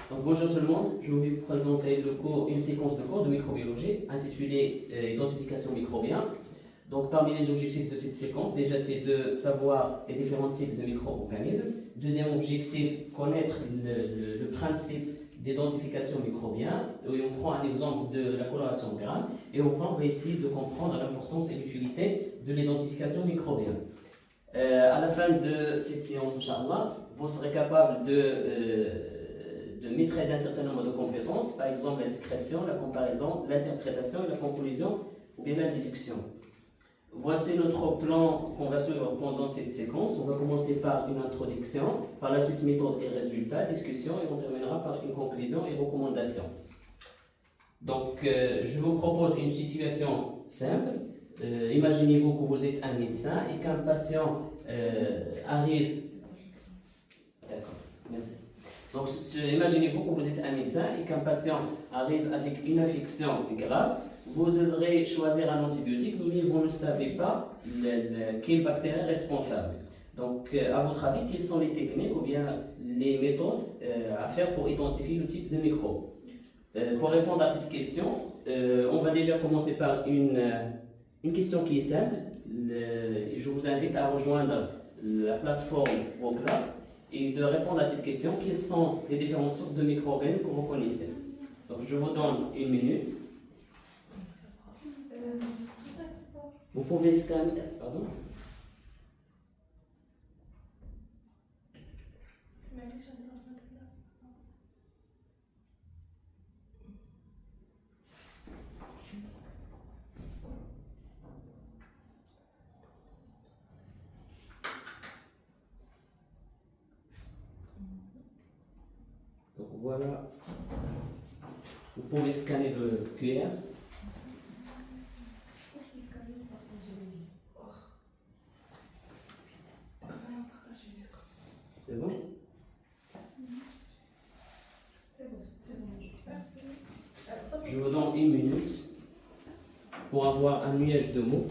Donc, bonjour tout le monde, je vais vous présenter une séquence de cours de microbiologie intitulée Identification microbienne. Donc, parmi les objectifs de cette séquence, déjà c'est de savoir les différents types de micro-organismes. Deuxième objectif, connaître le principe d'identification microbienne. Et on prend un exemple de la coloration virale. Et enfin, on va essayer de comprendre l'importance et l'utilité de l'identification microbienne. À la fin de cette séance, Inch'Allah, vous serez capable de maîtriser un certain nombre de compétences, par exemple la description, la comparaison, l'interprétation, la conclusion ou bien la déduction. Voici notre plan qu'on va suivre pendant cette séquence. On va commencer par une introduction, par la suite méthode et résultats, discussion, et on terminera par une conclusion et recommandation. Donc, je vous propose une situation simple. Imaginez-vous que vous êtes un médecin et qu'un patient arrive. D'accord, merci. Donc, imaginez-vous que vous êtes un médecin et qu'un patient arrive avec une infection grave. Vous devrez choisir un antibiotique, mais vous ne savez pas quelle bactérie est responsable. Donc, à votre avis, quelles sont les techniques ou bien les méthodes à faire pour identifier le type de microbe? Pour répondre à cette question, on va déjà commencer par une question qui est simple. Je vous invite à rejoindre la plateforme Voclab et de répondre à cette question. Quelles sont les différentes sortes de micro-organismes que vous connaissez? Donc, je vous donne une minute. Vous pouvez scanner. Pardon? Donc voilà. Vous pouvez scanner le QR. C'est bon? Je vous donne une minute pour avoir un nuage de mots.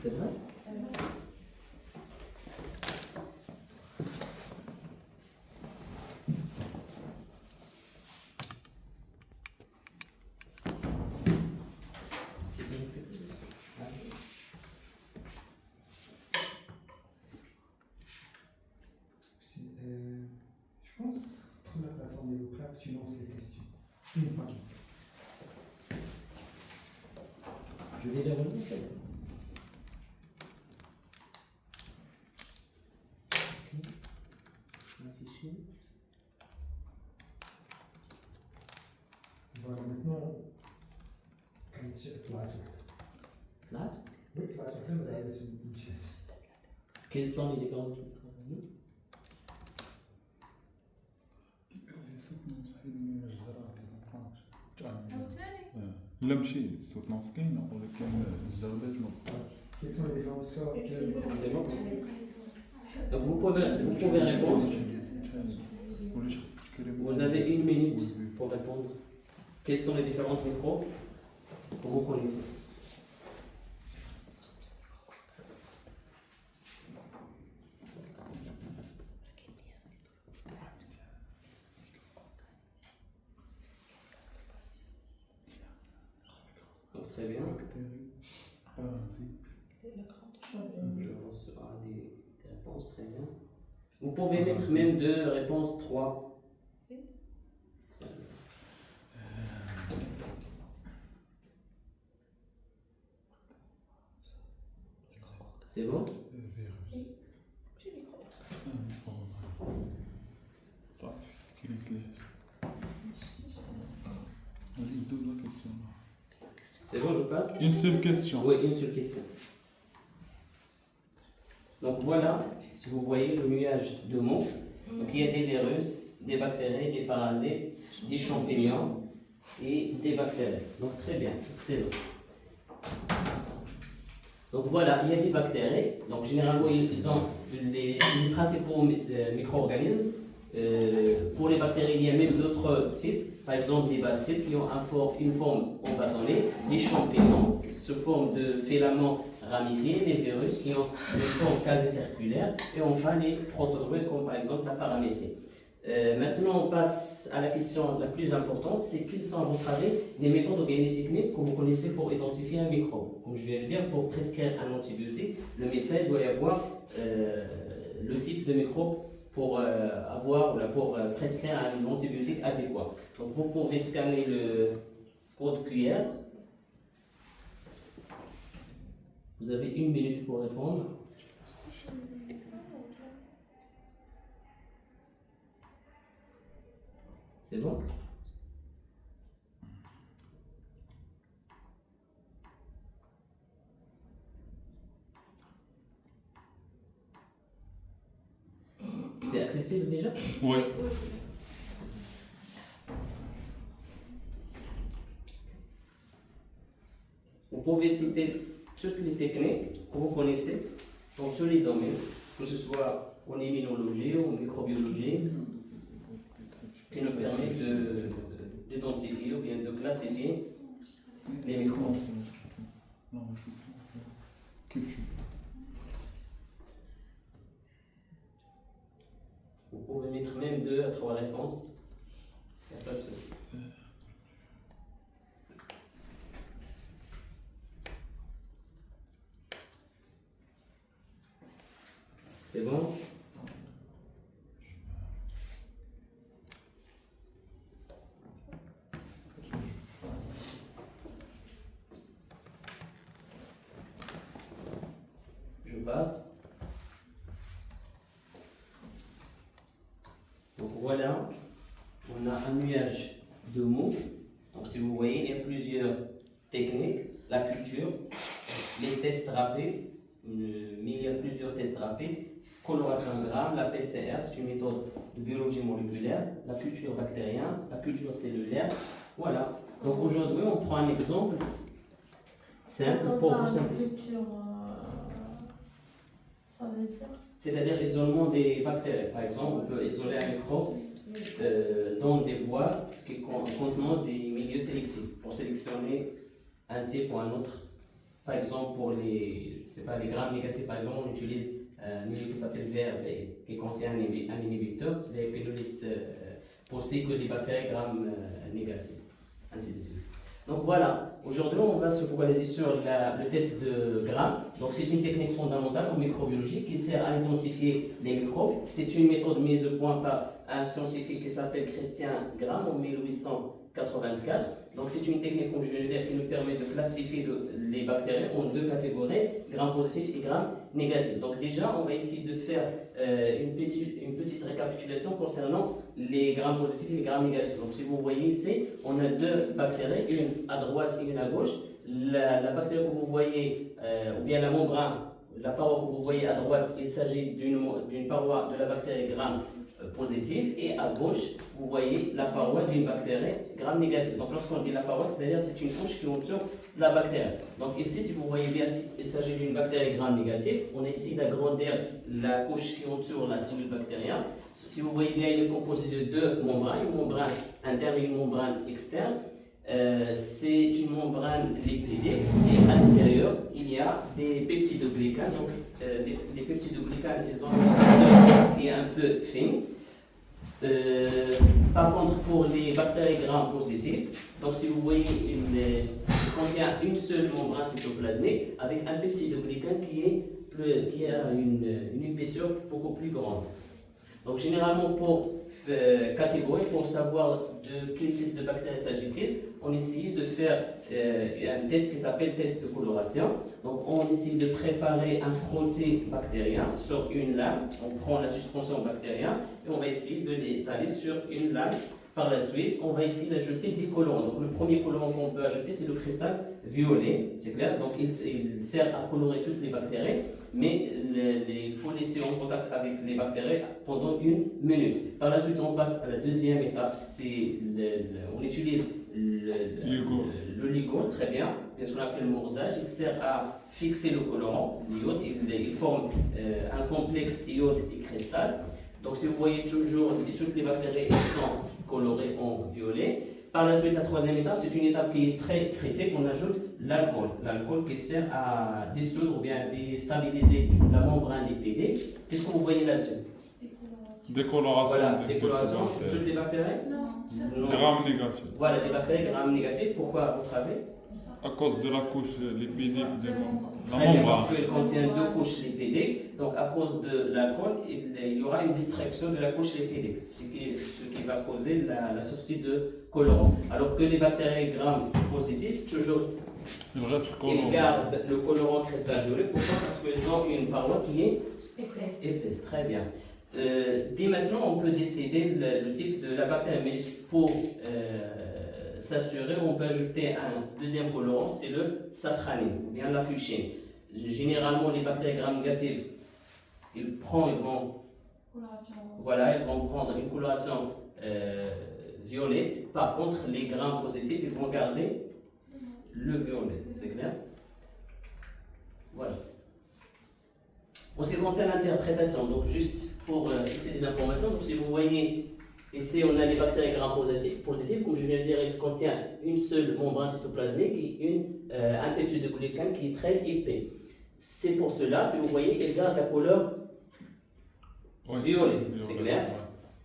C'est vrai? Je pense que sur la plateforme de Voclab, tu lances les questions. Une fois. Je vais les relancer. Afficher. Voilà, maintenant, quand tu Slide. oui, tu vas sur regarder sur une chaise. Quels sont les différents micro-organismes? لا ماشي الصوت ناقص كاين ولكن الزرباج ما بقاش. Quelles sont les différentes sortes de... C'est bon? Donc vous pouvez répondre. Vous avez une minute pour répondre. Quels sont les différents microbes que vous connaissez? Donc, très bien. Je reçois des réponses, très bien. Vous pouvez mettre même deux réponses, trois. C'est bon? صافي كاين ثلاثة. Vas-y, pose la question. C'est bon, je passe? Une seule question. Oui, une seule question. Donc voilà, si vous voyez le nuage de mots, donc il y a des virus, des bactéries, des parasites, des champignons et des bactéries. Donc très bien, excellent. Donc voilà, il y a des bactéries. Donc généralement, ils ont les principaux micro-organismes. Pour les bactéries, il y a même d'autres types. Par exemple, les bacilles qui ont une forme en bâtonnet, les champignons ils se forment de filaments ramifiés, les virus qui ont une forme quasi circulaire, et enfin les protozoaires comme par exemple la paramécée. Maintenant, on passe à la question la plus importante, c'est quelles sont à votre avis les méthodes ou bien les techniques que vous connaissez pour identifier un microbe. Comme je viens de le dire, pour prescrire un antibiotique, le médecin doit y avoir le type de microbe pour prescrire un antibiotique adéquat. Donc vous pouvez scanner le code QR. Vous avez 1 minute pour répondre. C'est bon? C'est accessible déjà? Oui. Vous pouvez citer toutes les techniques que vous connaissez dans tous les domaines, que ce soit en immunologie ou en microbiologie, qui nous permettent d'identifier ou bien de classifier les microbes. Culture. Vous pouvez mettre même 2 à 3 réponses. Il n'y a pas de souci. C'est bon? Je passe. Donc voilà, on a un nuage de mots. Donc si vous voyez, il y a plusieurs techniques. La culture, les tests rapides, mais il y a plusieurs tests rapides. Coloration gramme, la PCR, c'est une méthode de biologie moléculaire. La culture bactérienne, la culture cellulaire. Voilà. Donc aujourd'hui, on prend un exemple simple pour vous simplifier. Ça veut dire? C'est-à-dire l'isolement des bactéries. Par exemple, on peut isoler un microbe dans des boîtes qui contenant des milieux sélectifs pour sélectionner un type ou un autre. Par exemple, pour les grammes négatifs, par exemple, on utilise un milieu qui s'appelle VRB, qui contient un inhibiteur, c'est-à-dire qu'il ne laisse pousser que des bactéries grammes négatifs, ainsi de suite. Donc voilà, aujourd'hui on va se focaliser sur le test de Gram. Donc c'est une technique fondamentale en microbiologie qui sert à identifier les microbes. C'est une méthode mise au point par un scientifique qui s'appelle Christian Gram en 1884. Donc c'est une technique conjugale qui nous permet de classifier les bactéries en 2 catégories, gram positif et gram négatif. Donc déjà on va essayer de faire une petite récapitulation concernant les grammes positifs et les grammes négatifs. Donc si vous voyez ici, on a 2 bactéries, une à droite et une à gauche. La bactérie que vous voyez, ou bien la membrane, la paroi que vous voyez à droite, il s'agit d'une paroi de la bactérie gram positive, et à gauche, vous voyez la paroi d'une bactérie gram négative. Donc lorsqu'on dit la paroi, c'est-à-dire c'est une couche qui entoure la bactérie. Donc ici, si vous voyez bien, il s'agit d'une bactérie gram négative. On essaie d'agrandir la couche qui entoure la cellule bactérienne. Si vous voyez bien, il est composé de 2 membranes, une membrane interne et une membrane externe. C'est une membrane lipidique et à l'intérieur il y a des peptidoglycanes. Donc les peptidoglycanes, ils ont une seule qui est un peu fine. Par contre, pour les bactéries gram positives, donc si vous voyez, il contient une seule membrane cytoplasmique avec un peptidoglycane qui a une épaisseur beaucoup plus grande. Donc généralement pour catégorie, pour savoir de quel type de bactéries s'agit-il, on essaye de faire un test qui s'appelle test de coloration. Donc on essaye de préparer un frotté bactérien sur une lame. On prend la suspension bactérienne et on va essayer de l'étaler sur une lame. Par la suite, on va essayer d'ajouter des colorants. Donc le premier colorant qu'on peut ajouter, c'est le cristal violet, c'est clair. Donc il sert à colorer toutes les bactéries, mais il faut laisser en contact avec les bactéries pendant 1 minute. Par la suite, on passe à la deuxième étape, on utilise le ligand, très bien, ce qu'on appelle le mordage. Il sert à fixer le colorant, l'iode. Il forme un complexe iode et cristal. Donc si vous voyez toujours, toutes les bactéries sont colorées en violet. Par la suite, la troisième étape, c'est une étape qui est très critique. On ajoute l'alcool. L'alcool qui sert à dissoudre ou bien à déstabiliser la membrane lipidée. Qu'est-ce que vous voyez là-dessus? Décoloration. Voilà, des décoloration, bactéries. toutes les bactéries? Non. Gram négatif. Voilà, des bactéries gram négatives. Pourquoi à votre avis? À cause de la couche lipidique de la Très bien, parce membrane. qu'il contient deux couches lipidiques. Donc, à cause de l'alcool, il y aura une distraction de la couche lipidique, ce qui va causer la sortie de colorant. Alors que les bactéries gram positives, toujours, Il reste ils colorant. gardent le colorant cristal violet. Pourquoi? Parce qu'ils ont une paroi qui est Épaisse. épaisse. Très bien. Dès maintenant, on peut décider le type de la bactérie, mais pour s'assurer, on peut ajouter un deuxième colorant, c'est le safranine ou bien la fuchsine. Généralement, les bactéries gram négatives, ils vont prendre une coloration violette. Par contre, les gram positifs, ils vont garder le violet. C'est clair? Voilà. En ce qui concerne l'interprétation, donc juste pour fixer des informations, donc si vous voyez ici on a les bactéries gram positives, comme je viens de dire, il contient une seule membrane cytoplasmique et un peptide de glucane qui est très épais. C'est pour cela, si vous voyez, il garde la couleur Oui. violet, c'est Violet, clair? ouais.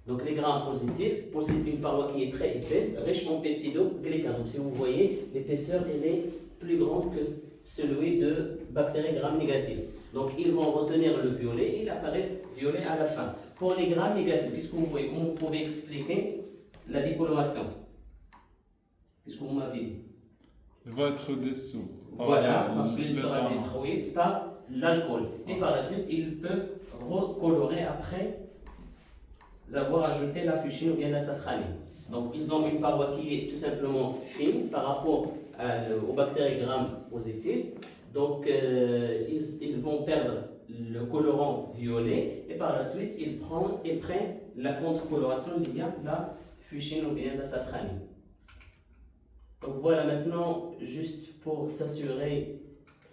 Donc les grammes positifs possèdent une paroi qui est très épaisse, riche en peptidoglycane. Donc si vous voyez, l'épaisseur elle est plus grande que celui de bactéries gram négatives. Donc ils vont retenir le violet et ils apparaissent violets à la fin. Pour les gram négatifs, qu'est-ce que vous voyez? Comment vous pouvez expliquer la décoloration? Qu'est-ce que vous m'avez dit? Il va être dessous. Voilà, parce qu'il le sera temps. détruit par l'alcool. Et par la suite, ils peuvent recolorer après avoir ajouté la fuchsine ou bien la safranine. Donc, ils ont une paroi qui est tout simplement fine par rapport aux bactéries gram positives. Donc, ils vont perdre le colorant violet et par la suite, ils prennent la contre-coloration liée à la fuchsine ou bien la safranine. Donc voilà, maintenant, juste pour s'assurer,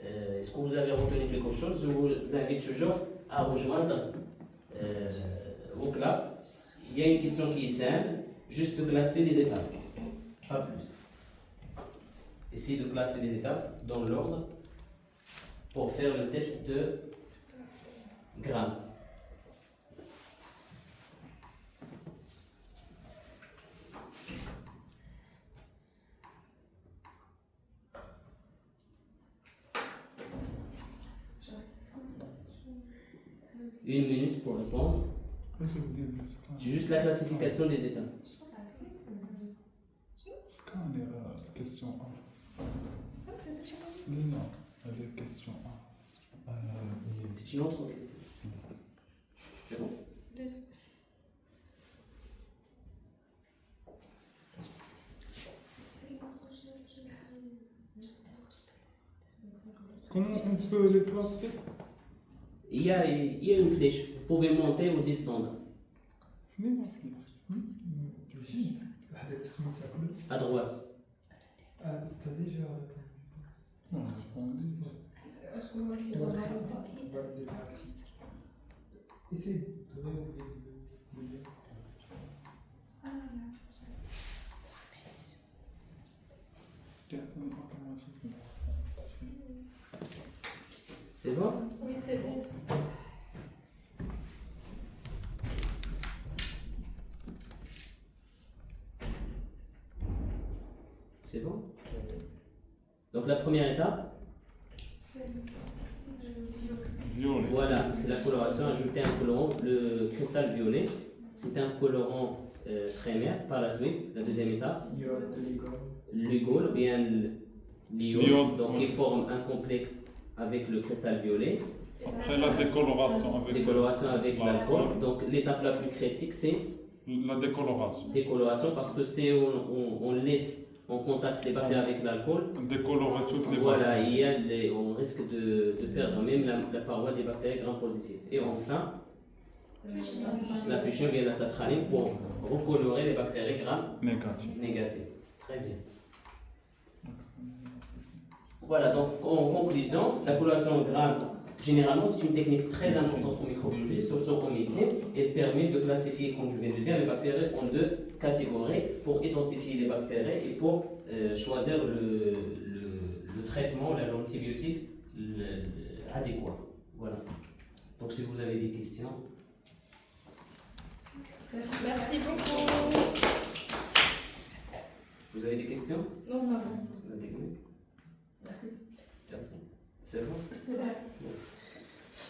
est-ce que vous avez retenu quelque chose? Je vous invite toujours à rejoindre au club. Il y a une question qui est simple, juste de classer les étapes, pas plus. Essayez de classer les étapes dans l'ordre pour faire le test de grammes. Une minute pour répondre. C'est juste la classification des étapes. Scanner, question 1. Non, elle est question 1. C'est une autre question. C'est bon? Comment on peut les classer? Il y a une flèche. Vous pouvez monter ou descendre. À droite. Ah, t'as déjà répondu. Non, j'ai répondu. Est-ce qu'on va essayer de Valider l'axe. Essaye de réouvrir le lien. C'est bon? Oui, c'est bon. C'est bon? Donc la première étape, Violet. voilà, c'est la coloration. Ajouter un colorant, le cristal violet. C'est un colorant primaire. Par la suite, la deuxième étape, Iode de l'école. l'ugol ou bien l'iode, L'iode, donc ouais. qui forme un complexe avec le cristal violet. Après la décoloration avec Décoloration avec l'alcool. l'alcool. Donc l'étape la plus critique, c'est La décoloration. décoloration parce que c'est où on laisse en contact les bactéries avec l'alcool. Décolorer toutes les Voilà, on risque de perdre même la paroi des bactéries gram positives. Et enfin, la fuchsine via la safranine pour recolorer les bactéries gram Négatif. négatives. Très bien. Voilà, donc en conclusion, la coloration gram, généralement, c'est une technique très importante en microbiologie, surtout en médecine. Elle permet de classifier, comme je viens de dire, les bactéries en deux catégories pour identifier les bactéries et pour choisir le le traitement, l'antibiotique adéquat. Voilà. Donc si vous avez des questions. Merci beaucoup. Vous avez des questions? Non, ça va. La technique? C'est bon? C'est bon.